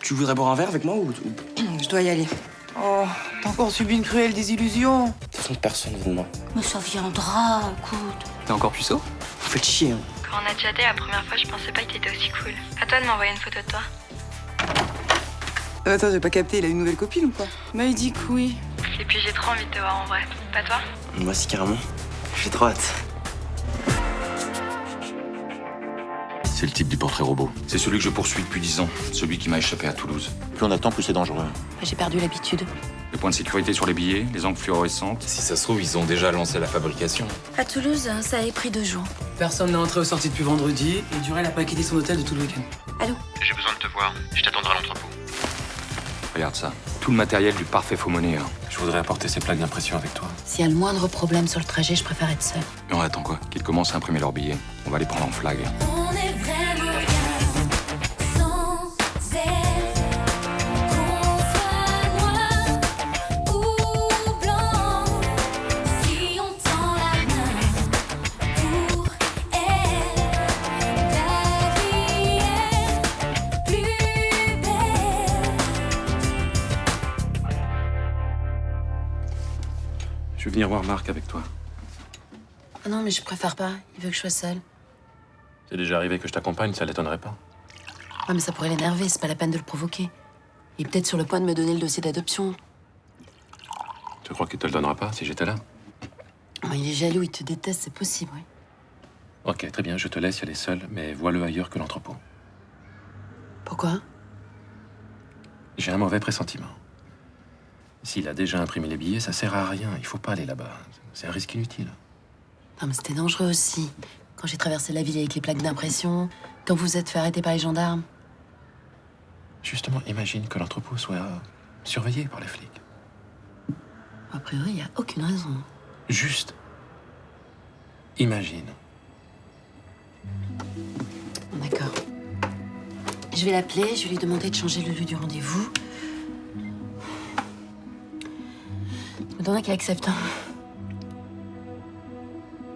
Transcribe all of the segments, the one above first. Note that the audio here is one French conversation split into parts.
Tu voudrais boire un verre avec moi ou... Je dois y aller. Oh, t'as encore subi une cruelle désillusion. De toute façon, personne ne veut de moi. Mais ça viendra, écoute. T'es encore puceau? Vous faites chier, hein. Quand on a chatté la première fois, je pensais pas que t'étais aussi cool. À toi de m'envoyer une photo de toi. Attends, j'ai pas capté, il a une nouvelle copine ou quoi? Bah, il dit que oui. Et puis j'ai trop envie de te voir en vrai. Pas toi? Moi, si, carrément. J'ai trop hâte. C'est le type du portrait robot. C'est celui que je poursuis depuis 10 ans, celui qui m'a échappé à Toulouse. Plus on attend, plus c'est dangereux. J'ai perdu l'habitude. Les points de sécurité sur les billets, les encres fluorescentes. Si ça se trouve, ils ont déjà lancé la fabrication. À Toulouse, ça a pris 2 jours. Personne n'est entré ou sorti depuis vendredi et Durel n'a pas quitté son hôtel de tout le week-end. Allô? J'ai besoin de te voir. Je t'attendrai à l'entrepôt. Regarde ça. Tout le matériel du parfait faux monnayeur. Je voudrais apporter ces plaques d'impression avec toi. S'il y a le moindre problème sur le trajet, je préfère être seule. Mais on attend quoi? Qu'ils commencent à imprimer leurs billets. On va les prendre en flag. On est vraiment bien sans elle. Qu'on soit noir ou blanc, si on tend la main pour elle, la vie est plus belle. Je vais venir voir Marc avec toi. Ah non, mais je préfère pas. Il veut que je sois seule. C'est déjà arrivé que je t'accompagne, ça l'étonnerait pas. Ouais, mais ça pourrait l'énerver, c'est pas la peine de le provoquer. Il est peut-être sur le point de me donner le dossier d'adoption. Tu crois qu'il te le donnera pas si j'étais là? Oh, il est jaloux, il te déteste, c'est possible, oui. Ok, très bien, je te laisse y aller seul, mais vois-le ailleurs que l'entrepôt. Pourquoi? J'ai un mauvais pressentiment. S'il a déjà imprimé les billets, ça sert à rien. Il faut pas aller là-bas. C'est un risque inutile. Non, mais c'était dangereux aussi. Quand j'ai traversé la ville avec les plaques d'impression, quand vous vous êtes fait arrêter par les gendarmes. Justement, imagine que l'entrepôt soit surveillé par les flics. A priori, il n'y a aucune raison. Juste. Imagine. D'accord. Je vais l'appeler, je vais lui demander de changer le lieu du rendez-vous. Je me demande qu'il accepte.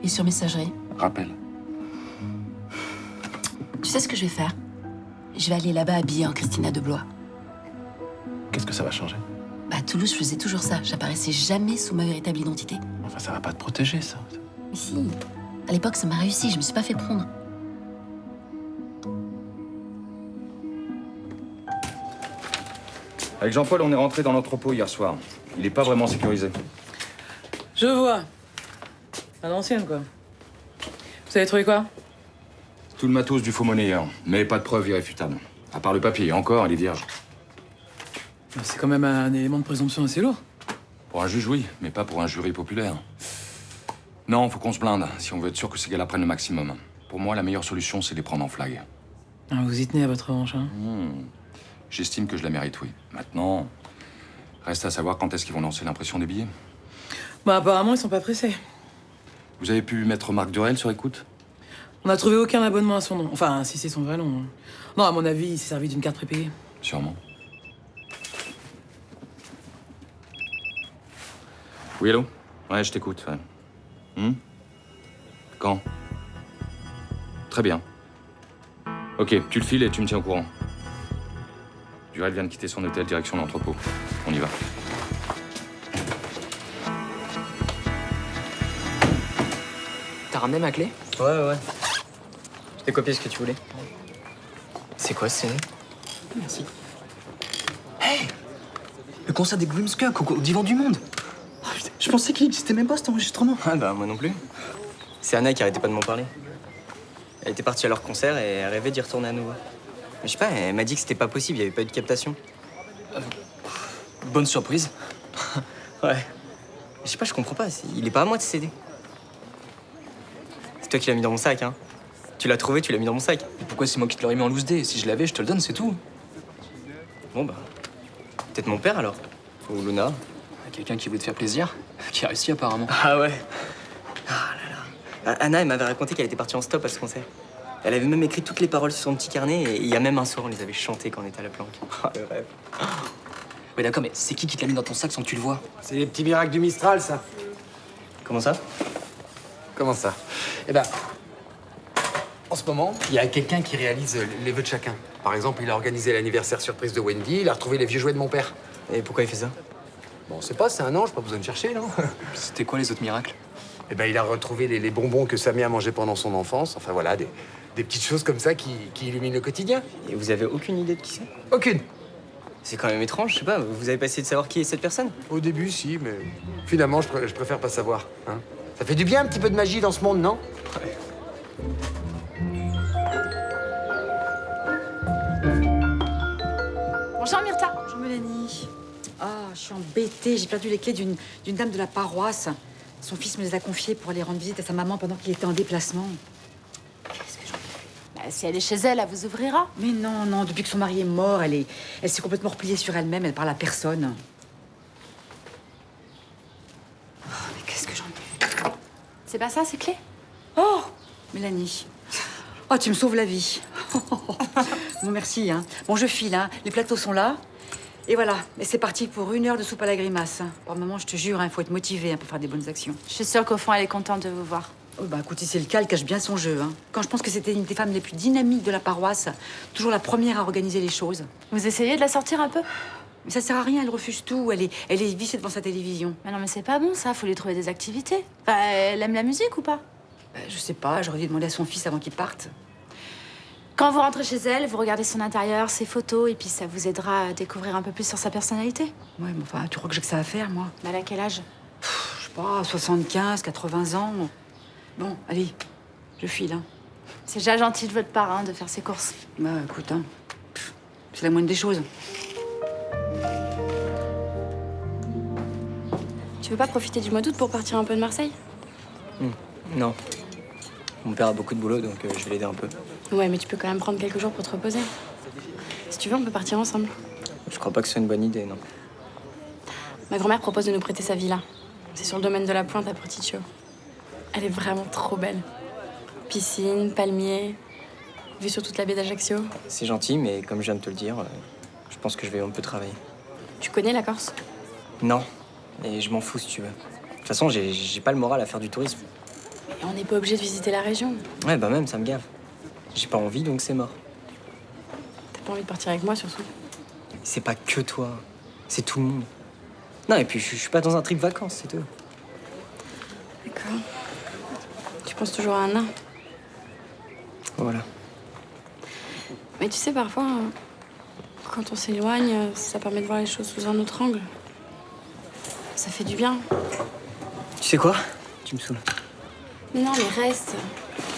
Et sur messagerie. Rappel. Tu sais ce que je vais faire? Je vais aller là-bas habillée en Christina de Blois. Qu'est-ce que ça va changer? Bah, à Toulouse, je faisais toujours ça. J'apparaissais jamais sous ma véritable identité. Enfin, ça va pas te protéger, ça. Mais si. À l'époque, ça m'a réussi. Je me suis pas fait prendre. Avec Jean-Paul, on est rentré dans l'entrepôt hier soir. Il est pas vraiment sécurisé. Je vois. À l'ancienne, quoi. Vous avez trouvé quoi? Tout le matos du faux monnayeur, mais pas de preuve irréfutable. À part le papier, encore, il est vierge. C'est quand même un élément de présomption assez lourd. Pour un juge, oui, mais pas pour un jury populaire. Non, faut qu'on se blinde, si on veut être sûr que ces gars-là prennent le maximum. Pour moi, la meilleure solution, c'est de les prendre en flag. Ah, vous y tenez à votre revanche, hein? J'estime que je la mérite, oui. Maintenant, reste à savoir quand est-ce qu'ils vont lancer l'impression des billets. Bah, apparemment, ils sont pas pressés. Vous avez pu mettre Marc Durel sur écoute? On n'a trouvé aucun abonnement à son nom. Enfin, si c'est son vrai nom. Non, à mon avis, il s'est servi d'une carte prépayée. Sûrement. Oui, allô? Ouais, je t'écoute, ouais. Quand? Très bien. Ok, tu le files et tu me tiens au courant. Durel vient de quitter son hôtel, direction l'entrepôt. On y va. T'as ramené ma clé? Ouais. Je t'ai copié ce que tu voulais. C'est quoi ce CD? Merci. Hey! Le concert des Grimskunk au Divan du Monde. Oh, putain, je pensais qu'il n'existait même pas cet enregistrement. Ah bah moi non plus. C'est Anna qui arrêtait pas de m'en parler. Elle était partie à leur concert et elle rêvait d'y retourner à nouveau. Mais je sais pas, elle m'a dit que c'était pas possible, il y avait pas eu de captation. Bonne surprise. Ouais. Je sais pas, je comprends pas, il est pas à moi de ce CD. C'est toi qui l'as mis dans mon sac, hein. Tu l'as trouvé, tu l'as mis dans mon sac. Et pourquoi c'est moi qui te l'aurais mis en loose day? Si je l'avais, je te le donne, c'est tout. Bon bah, peut-être mon père alors. Ou Luna. Quelqu'un qui veut te faire plaisir, qui a réussi apparemment. Ah ouais. Ah là là. Anna, elle m'avait raconté qu'elle était partie en stop à ce concert. Elle avait même écrit toutes les paroles sur son petit carnet et il y a même un soir, on les avait chantées quand on était à la planque. Ah, le rêve. Ouais, d'accord, mais c'est qui te l'a mis dans ton sac sans que tu le vois? C'est les petits miracles du Mistral, ça. Comment ça? Comment ça? Eh ben, en ce moment, il y a quelqu'un qui réalise les vœux de chacun. Par exemple, il a organisé l'anniversaire surprise de Wendy, il a retrouvé les vieux jouets de mon père. Et pourquoi il fait ça? Bon, on sait pas, c'est un ange, pas besoin de chercher, non? C'était quoi les autres miracles? Eh ben, il a retrouvé les bonbons que Samy a mangés pendant son enfance. Enfin voilà, des petites choses comme ça qui illuminent le quotidien. Et vous avez aucune idée de qui c'est? Aucune. C'est quand même étrange, je sais pas, vous avez pas essayé de savoir qui est cette personne? Au début, si, mais finalement, je préfère pas savoir. Hein. Ça fait du bien un petit peu de magie dans ce monde, non? Ouais. Bonjour Myrtha. Bonjour Mélanie. Ah, je suis embêtée. J'ai perdu les clés d'une dame de la paroisse. Son fils me les a confiées pour aller rendre visite à sa maman pendant qu'il était en déplacement. Qu'est-ce que j'en ai fait? Si elle est chez elle, elle vous ouvrira. Mais non, non, depuis que son mari est mort, elle s'est complètement repliée sur elle-même, elle parle à personne. Oh, mais qu'est-ce que j'en ai fait? C'est pas ça, ces clés? Oh, Mélanie. Oh, tu me sauves la vie. Bon, merci, hein. Bon, je file, hein. Les plateaux sont là. Et voilà, et c'est parti pour 1 heure de soupe à la grimace. Par moment, je te jure, il faut être motivé pour faire des bonnes actions. Je suis sûre qu'au fond, elle est contente de vous voir. Oh, bah, écoute, si c'est le cas, elle cache bien son jeu. Hein. Quand je pense que c'était une des femmes les plus dynamiques de la paroisse, toujours la première à organiser les choses. Vous essayez de la sortir un peu? Mais ça sert à rien, elle refuse tout. Elle est vissée devant sa télévision. Mais non, mais c'est pas bon, ça. Faut lui trouver des activités. Enfin, elle aime la musique ou pas? Je sais pas, j'aurais dû demander à son fils avant qu'il parte. Quand vous rentrez chez elle, vous regardez son intérieur, ses photos, et puis ça vous aidera à découvrir un peu plus sur sa personnalité. Ouais, mais enfin, tu crois que j'ai que ça à faire, moi? Bah, elle a quel âge? Je sais pas, 75, 80 ans. Bon, allez, je file, hein. C'est déjà gentil de votre part, hein, de faire ses courses. Bah, écoute, hein, c'est la moindre des choses. Tu veux pas profiter du mois d'août pour partir un peu de Marseille? Non. Mon père a beaucoup de boulot, donc je vais l'aider un peu. Ouais, mais tu peux quand même prendre quelques jours pour te reposer. Si tu veux, on peut partir ensemble. Je crois pas que ce soit une bonne idée, non. Ma grand-mère propose de nous prêter sa villa. C'est sur le domaine de la Pointe à Porticcio. Elle est vraiment trop belle. Piscine, palmiers, vue sur toute la baie d'Ajaccio. C'est gentil, mais comme je viens de te le dire, je pense que je vais un peu travailler. Tu connais la Corse? Non, et je m'en fous si tu veux. De toute façon, j'ai pas le moral à faire du tourisme. Et on n'est pas obligé de visiter la région. Ouais, bah même, ça me gave. J'ai pas envie, donc c'est mort. T'as pas envie de partir avec moi, surtout? C'est pas que toi, c'est tout le monde. Non, et puis je suis pas dans un trip vacances, c'est tout. D'accord. Tu penses toujours à Anna? Voilà. Mais tu sais, parfois, quand on s'éloigne, ça permet de voir les choses sous un autre angle. Ça fait du bien. Tu sais quoi? Tu me saoules. Mais non, mais reste.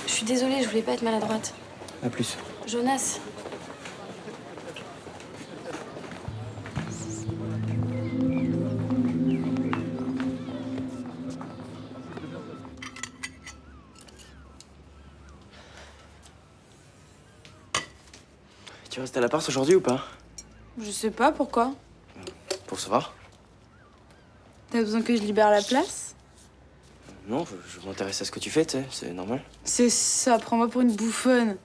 Je suis désolée, je voulais pas être maladroite. À plus. Jonas. Tu restes à l'appart aujourd'hui ou pas? Je sais pas, pourquoi? Pour savoir. T'as besoin que je libère la place? Non, je m'intéresse à ce que tu fais, tu sais, c'est normal. C'est ça, prends-moi pour une bouffonne.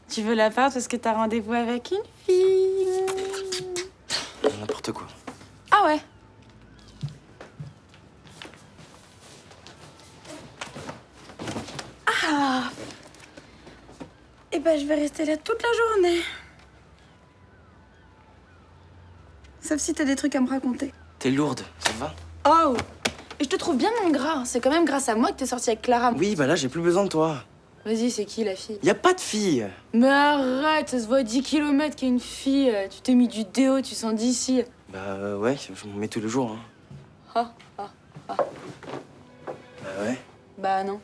Tu veux l'appart parce que t'as rendez-vous avec une fille? N'importe quoi. Ah ouais? Ah! Eh ben, je vais rester là toute la journée. Sauf si t'as des trucs à me raconter. T'es lourde, ça va? Oh! Et je te trouve bien mon gras. C'est quand même grâce à moi que t'es sortie avec Clara. Oui, bah là, j'ai plus besoin de toi. Vas-y, c'est qui la fille? Y a pas de fille. Mais arrête, ça se voit à 10 km qu'il y a une fille. Tu t'es mis du déo, tu sens d'ici. Bah ouais, je m'en mets tous les jours. Hein. Ah, ah, ah. Bah ouais. Bah non.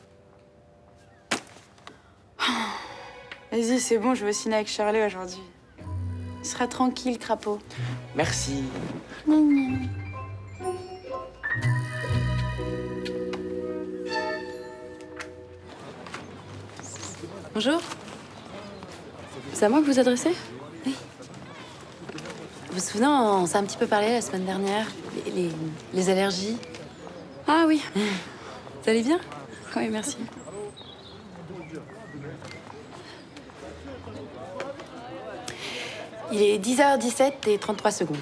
Vas-y, c'est bon, je vais ciné avec Charlie aujourd'hui. Il sera tranquille, crapaud. Merci. Bonjour. C'est à moi que vous adressez? Oui. Vous vous souvenez, on s'est un petit peu parlé la semaine dernière. Les allergies. Ah oui. Vous allez bien? Oui, merci. Il est 10h17 et 33 secondes.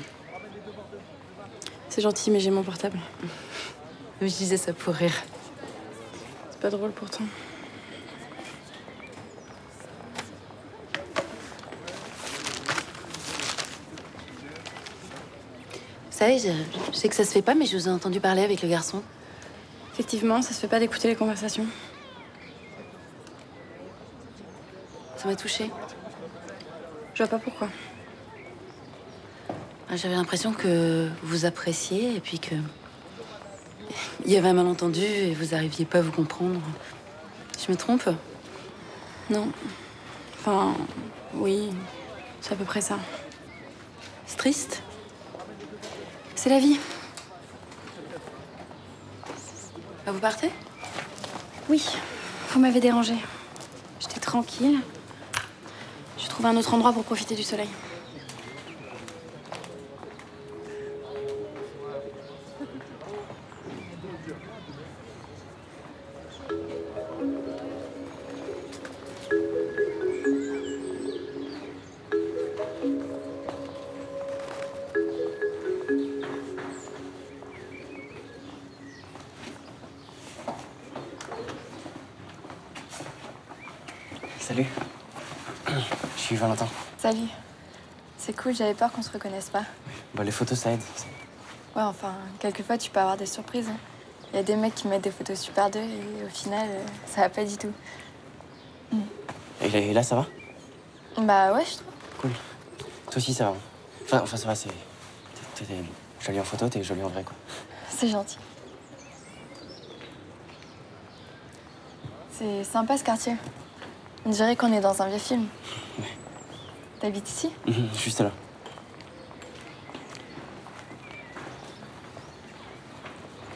C'est gentil, mais j'ai mon portable. Je disais ça pour rire. C'est pas drôle pourtant. savez, je sais que ça se fait pas, mais je vous ai entendu parler avec le garçon. Effectivement, ça se fait pas d'écouter les conversations. Ça m'a touchée. Je vois pas pourquoi. J'avais l'impression que vous appréciez et puis que... il y avait un malentendu et vous arriviez pas à vous comprendre. Je me trompe? Non. Enfin, oui, c'est à peu près ça. C'est triste? C'est la vie. Ah, vous partez? Oui, vous m'avez dérangée. J'étais tranquille. Je trouve un autre endroit pour profiter du soleil. Salut. Je suis Valentin. Salut. C'est cool, j'avais peur qu'on se reconnaisse pas. Bah, les photos, ça aide. Ouais, enfin, quelquefois, tu peux avoir des surprises. Hein. Il y a des mecs qui mettent des photos super d'eux et au final, ça va pas du tout. Et là, ça va? Bah ouais, je trouve. Cool. Toi aussi, ça va. Enfin ça va, c'est... T'es jolie en photo, t'es jolie en vrai, quoi. C'est gentil. C'est sympa, ce quartier. On dirait qu'on est dans un vieux film. Ouais. T'habites ici? Juste là.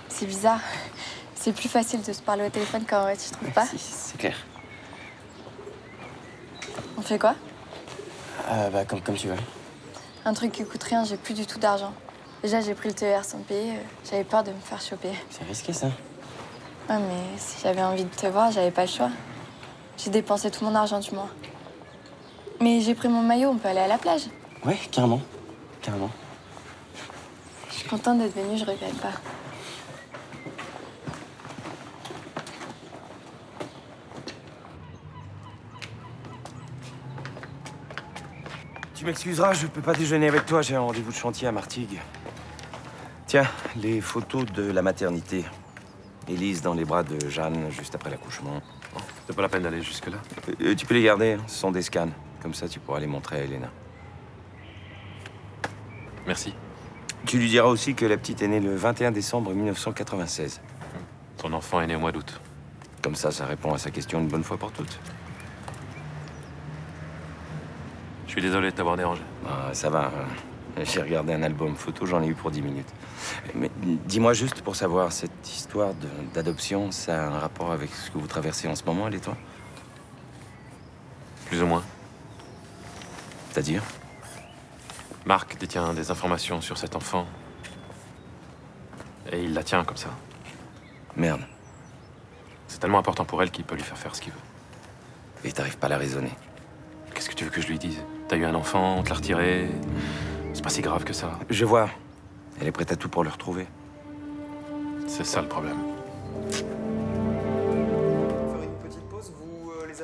C'est bizarre. C'est plus facile de se parler au téléphone qu'en vrai, tu trouves pas? Si, c'est clair. On fait quoi? Bah, comme tu veux. Un truc qui coûte rien, j'ai plus du tout d'argent. Déjà, j'ai pris le TER sans payer. J'avais peur de me faire choper. C'est risqué, ça. Ouais, mais si j'avais envie de te voir, j'avais pas le choix. J'ai dépensé tout mon argent du mois. Mais j'ai pris mon maillot, on peut aller à la plage. Ouais, carrément. Carrément. Je suis contente d'être venue, je regrette pas. Tu m'excuseras, je peux pas déjeuner avec toi, j'ai un rendez-vous de chantier à Martigues. Tiens, les photos de la maternité. Élise dans les bras de Jeanne juste après l'accouchement. C'est pas la peine d'aller jusque-là. Tu peux les garder, ce sont des scans. Comme ça, tu pourras les montrer à Elena. Merci. Tu lui diras aussi que la petite est née le 21 décembre 1996. Ton enfant est né au mois d'août. Comme ça répond à sa question une bonne fois pour toutes. Je suis désolé de t'avoir dérangé. Ah, ça va. J'ai regardé un album photo, j'en ai eu pour 10 minutes. Mais dis-moi juste pour savoir, cette histoire d'adoption, ça a un rapport avec ce que vous traversez en ce moment, elle et toi? Plus ou moins. C'est-à-dire? Marc détient des informations sur cet enfant. Et il la tient comme ça. Merde. C'est tellement important pour elle qu'il peut lui faire ce qu'il veut. Et t'arrives pas à la raisonner? Qu'est-ce que tu veux que je lui dise? T'as eu un enfant, on te l'a retiré. C'est pas si grave que ça. Je vois. Elle est prête à tout pour le retrouver. C'est ça le problème.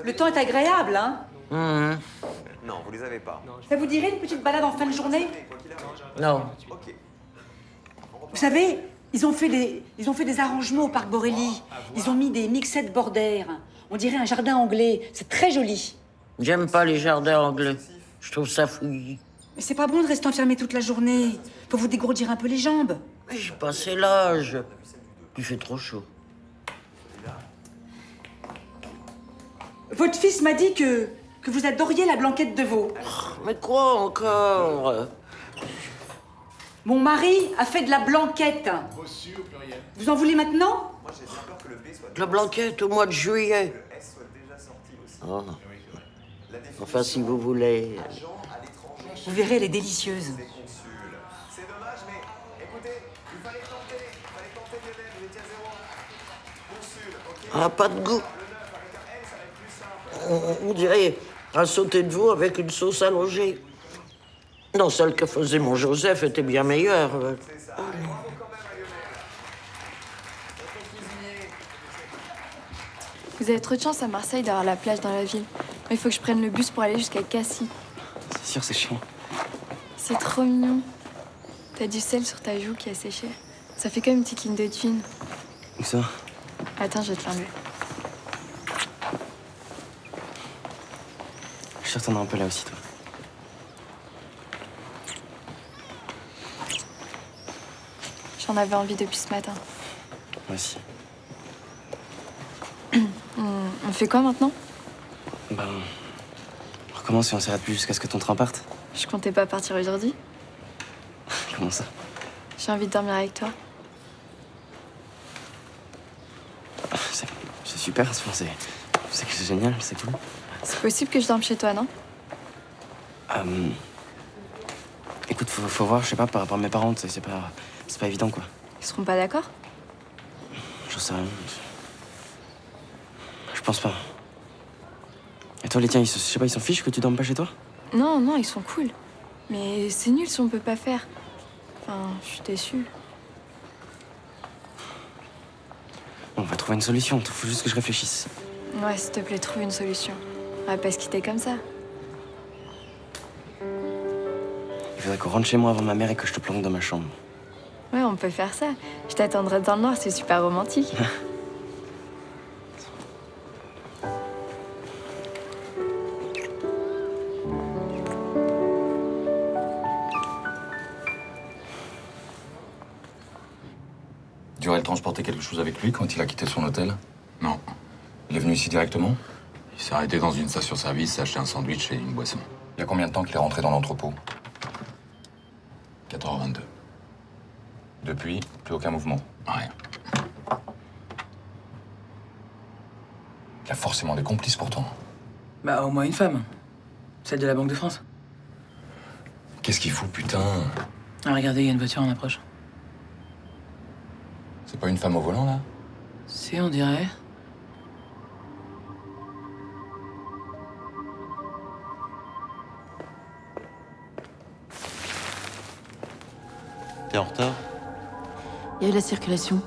Le temps est agréable, hein? Non, vous les avez pas. Ça vous dirait une petite balade en fin de journée? Non. Vous savez, ils ont fait des arrangements au parc Borély. Ils ont mis des mixettes border. On dirait un jardin anglais. C'est très joli. J'aime pas les jardins anglais. Je trouve ça fouillis. Mais c'est pas bon de rester enfermé toute la journée. Faut vous dégourdir un peu les jambes. Mais j'ai passé l'âge. Il fait trop chaud. Votre fils m'a dit que vous adoriez la blanquette de veau. Mais quoi encore? Mon mari a fait de la blanquette. Vous en voulez maintenant? La blanquette au mois de juillet. Oh. Enfin, si vous voulez. Vous verrez, elle est délicieuse. Ah, pas de goût. On dirait un sauté de veau avec une sauce allongée. Non, celle que faisait mon Joseph était bien meilleure. Vous avez trop de chance à Marseille d'avoir la plage dans la ville. Il faut que je prenne le bus pour aller jusqu'à Cassis. C'est sûr, c'est chiant. C'est trop mignon. T'as du sel sur ta joue qui a séché. Ça fait comme une petite ligne de thune. Où ça? Attends, je vais te l'enlever. Je suis t'en as un peu là aussi, toi. J'en avais envie depuis ce matin. Moi aussi. On fait quoi maintenant? Ben, on recommence et on s'arrête plus jusqu'à ce que ton train parte. Je comptais pas partir aujourd'hui. Comment ça? J'ai envie de dormir avec toi. C'est super, c'est que c'est génial, c'est cool. C'est possible que je dorme chez toi, non? Écoute, faut voir, je sais pas, par rapport à mes parents, c'est pas évident, quoi. Ils seront pas d'accord? J'en sais rien. Je pense pas. Et toi, les tiens, je sais pas, ils s'en fichent que tu dormes pas chez toi? Non, non, ils sont cool. Mais c'est nul si on peut pas faire. Enfin, je suis déçue. On va trouver une solution, faut juste que je réfléchisse. Ouais, s'il te plaît, trouve une solution. On va pas se quitter comme ça. Il faudrait qu'on rentre chez moi avant ma mère et que je te planque dans ma chambre. Ouais, on peut faire ça. Je t'attendrai dans le noir, c'est super romantique. Durel transportait quelque chose avec lui quand il a quitté son hôtel? Non. Il est venu ici directement? Il s'est arrêté dans une station-service, a acheté un sandwich et une boisson. Il y a combien de temps qu'il est rentré dans l'entrepôt? 4h22. Depuis, plus aucun mouvement? Rien. Il a forcément des complices pourtant. Bah, au moins une femme. Celle de la Banque de France. Qu'est-ce qu'il fout, putain? Ah, regardez, il y a une voiture en approche. C'est pas une femme au volant, là? Si, on dirait. T'es en retard? Il y a eu la circulation.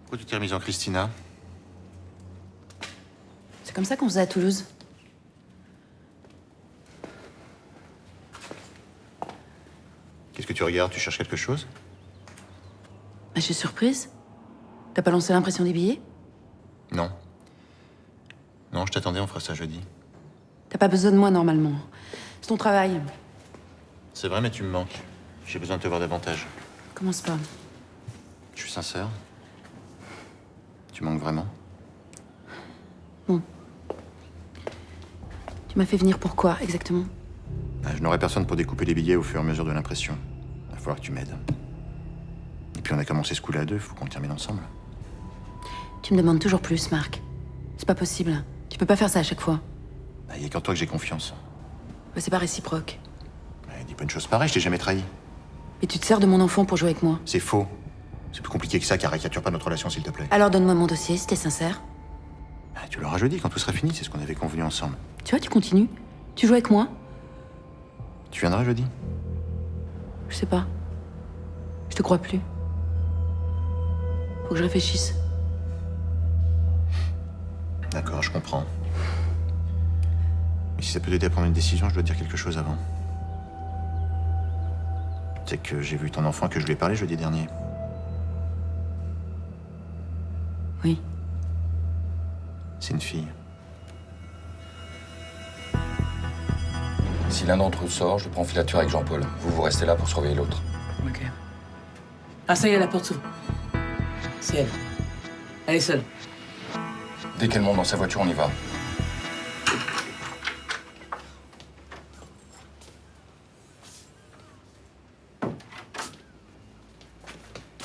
Pourquoi tu t'es remise en Christina? C'est comme ça qu'on faisait à Toulouse. Qu'est-ce que tu regardes? Tu cherches quelque chose? Bah, je suis surprise. T'as pas lancé l'impression des billets? Non. Non, je t'attendais, on fera ça jeudi. T'as pas besoin de moi normalement. C'est ton travail. C'est vrai, mais tu me manques. J'ai besoin de te voir davantage. Commence pas. Je suis sincère. Tu manques vraiment? Bon. Tu m'as fait venir pour quoi, exactement? Je n'aurai personne pour découper les billets au fur et à mesure de l'impression. Il va falloir que tu m'aides. Et puis on a commencé ce coup-là à deux, faut qu'on le termine ensemble. Tu me demandes toujours plus, Marc. C'est pas possible. Tu peux pas faire ça à chaque fois. Il n'y a qu'en toi que j'ai confiance. Bah, c'est pas réciproque. Dis pas une chose pareille, je t'ai jamais trahi. Et tu te sers de mon enfant pour jouer avec moi. C'est faux. C'est plus compliqué que ça, caricature pas notre relation, s'il te plaît. Alors donne-moi mon dossier, si t'es sincère. Tu l'auras jeudi, quand tout sera fini, c'est ce qu'on avait convenu ensemble. Tu vois, tu continues. Tu joues avec moi. Tu viendras jeudi? Je sais pas. Je te crois plus. Faut que je réfléchisse. D'accord, je comprends. Mais si ça peut t'aider à prendre une décision, je dois te dire quelque chose avant. C'est que j'ai vu ton enfant que je lui ai parlé jeudi dernier. Oui. C'est une fille. Si l'un d'entre eux sort, je prends filature avec Jean-Paul. Vous restez là pour surveiller l'autre. Ok. Ah, ça y est, la porte s'ouvre. C'est elle. Elle est seule. Dès qu'elle monte dans sa voiture, on y va.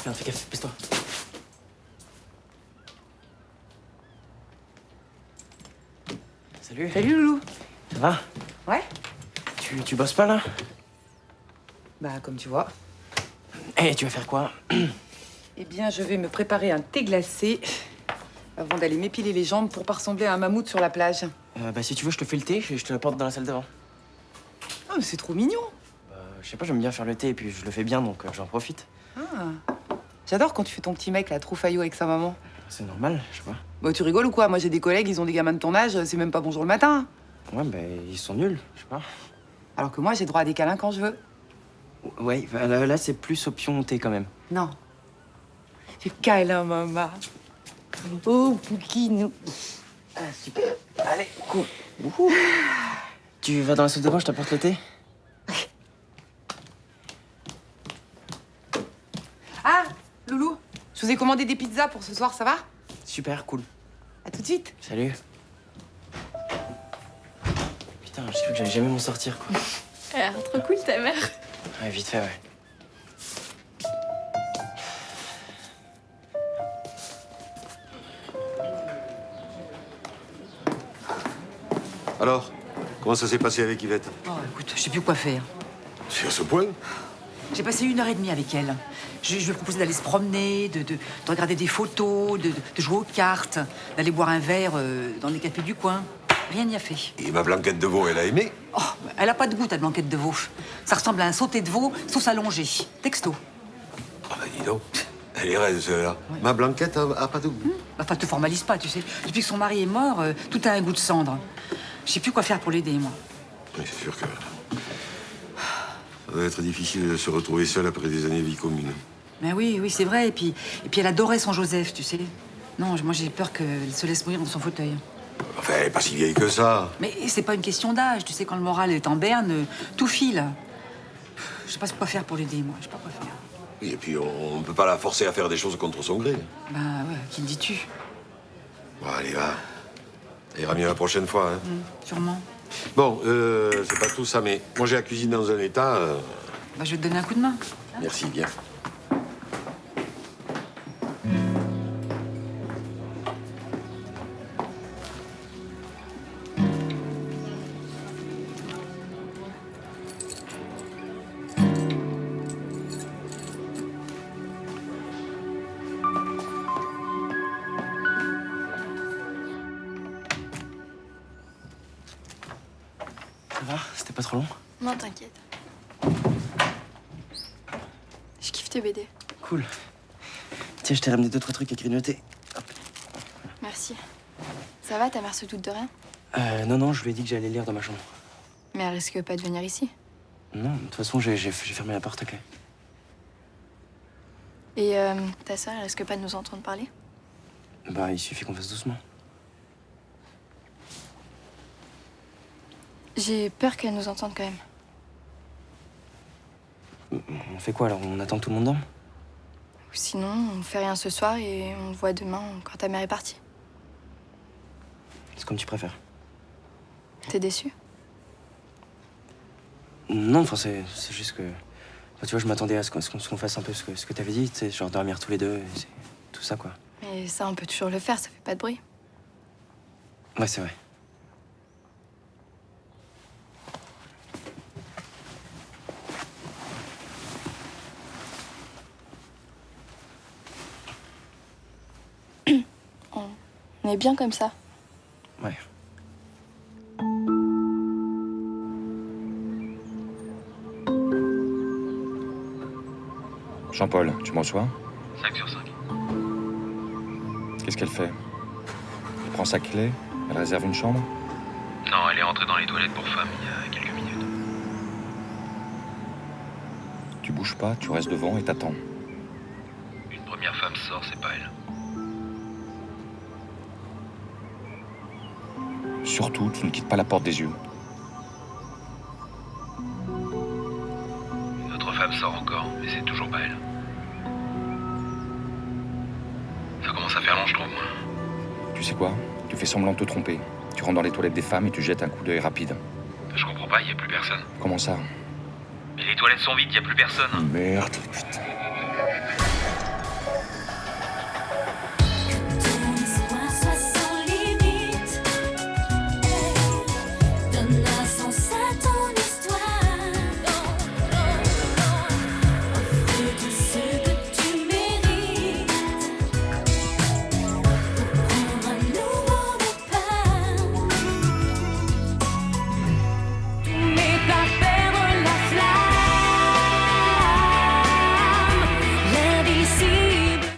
Viens, fais gaffe, baisse-toi. Salut. Salut, Loulou. Ça va? Ouais? Tu bosses pas, là? Bah, comme tu vois. Eh, tu vas faire quoi? Eh bien, je vais me préparer un thé glacé avant d'aller m'épiler les jambes pour pas ressembler à un mammouth sur la plage. Bah, si tu veux, je te fais le thé et je te l'apporte dans la salle d'avant. Oh, mais c'est trop mignon. Je sais pas, j'aime bien faire le thé et puis je le fais bien, donc j'en profite. Ah. J'adore quand tu fais ton petit mec, là, trop faillot avec sa maman. C'est normal, je sais pas. Bah, tu rigoles ou quoi? Moi, j'ai des collègues, ils ont des gamins de ton âge, c'est même pas bonjour le matin. Ouais, bah, ils sont nuls, je sais pas. Alors que moi, j'ai droit à des câlins quand je veux. Ouais, là c'est plus au pion-thé quand même. Non. C'est câlin, maman. Oh, Poukinou. Ah, super. Allez, cool. Tu vas dans la salle de bain, je t'apporte le thé? Ah, Loulou, je vous ai commandé des pizzas pour ce soir, ça va? Super, cool. À tout de suite. Salut. Putain, j'ai cru que j'allais jamais m'en sortir, quoi. Elle a l'air trop cool, ta mère. Ouais, vite fait, ouais. Alors, comment ça s'est passé avec Yvette? Oh, écoute, je sais plus quoi faire. C'est à ce point? J'ai passé 1h30 avec elle. Je lui ai proposé d'aller se promener, de regarder des photos, de jouer aux cartes, d'aller boire un verre dans les cafés du coin. Rien n'y a fait. Et ma blanquette de veau, elle a aimé? Oh, elle a pas de goût, ta blanquette de veau. Ça ressemble à un sauté de veau, sauce allongée. Texto. Ah bah dis donc, elle est raide, celle-là. Ouais. Ma blanquette a pas de goût. Enfin, te formalise pas, tu sais. Depuis que son mari est mort, tout a un goût de cendre. Je sais plus quoi faire pour l'aider, moi. Oui, c'est sûr que... Ça doit être difficile de se retrouver seule après des années de vie commune. Mais oui, c'est vrai. Et puis elle adorait son Joseph, tu sais. Non, moi j'ai peur qu'elle se laisse mourir dans son fauteuil. Enfin, elle est pas si vieille que ça. Mais c'est pas une question d'âge, tu sais, quand le moral est en berne, tout file. Je sais pas quoi faire pour l'aider, moi. Je sais pas quoi faire. Oui, et puis on peut pas la forcer à faire des choses contre son gré. Bah ouais, qui le dis-tu? Bon, allez, va. Ça ira mieux la prochaine fois, hein. Sûrement. Bon, c'est pas tout ça, mais moi j'ai la cuisine dans un état... Bah je vais te donner un coup de main. Merci, bien. Ça va? C'était pas trop long? Non, t'inquiète. Je kiffe tes BD. Cool. Tiens, je t'ai ramené 2-3 trucs à grignoter. Merci. Ça va, ta mère se doute de rien? Non, je lui ai dit que j'allais lire dans ma chambre. Mais elle risque pas de venir ici. Non, de toute façon, j'ai fermé la porte à clé. Et ta sœur, elle risque pas de nous entendre parler? Bah, il suffit qu'on fasse doucement. J'ai peur qu'elle nous entende quand même. On fait quoi, alors? On attend que tout le monde dorme? Ou sinon, on fait rien ce soir et on te voit demain quand ta mère est partie. C'est comme tu préfères. T'es déçu? Non, enfin, c'est juste que... Enfin, tu vois, je m'attendais à ce qu'on fasse un peu ce que t'avais dit, tu sais, genre dormir tous les deux, et tout ça, quoi. Mais ça, on peut toujours le faire, ça fait pas de bruit. Ouais, c'est vrai. On est bien comme ça. Ouais. Jean-Paul, tu me reçois? 5 sur 5. Qu'est-ce qu'elle fait? Elle prend sa clé? Elle réserve une chambre? Non, elle est rentrée dans les toilettes pour femmes il y a quelques minutes. Tu bouges pas, tu restes devant et t'attends. Une première femme sort, c'est pas elle. Surtout, tu ne quittes pas la porte des yeux. Une autre femme sort encore, mais c'est toujours pas elle. Ça commence à faire long, je trouve. Tu sais quoi? Tu fais semblant de te tromper. Tu rentres dans les toilettes des femmes et tu jettes un coup d'œil rapide. Je comprends pas, il y a plus personne. Comment ça? Mais les toilettes sont vides, il y a plus personne. Merde, putain.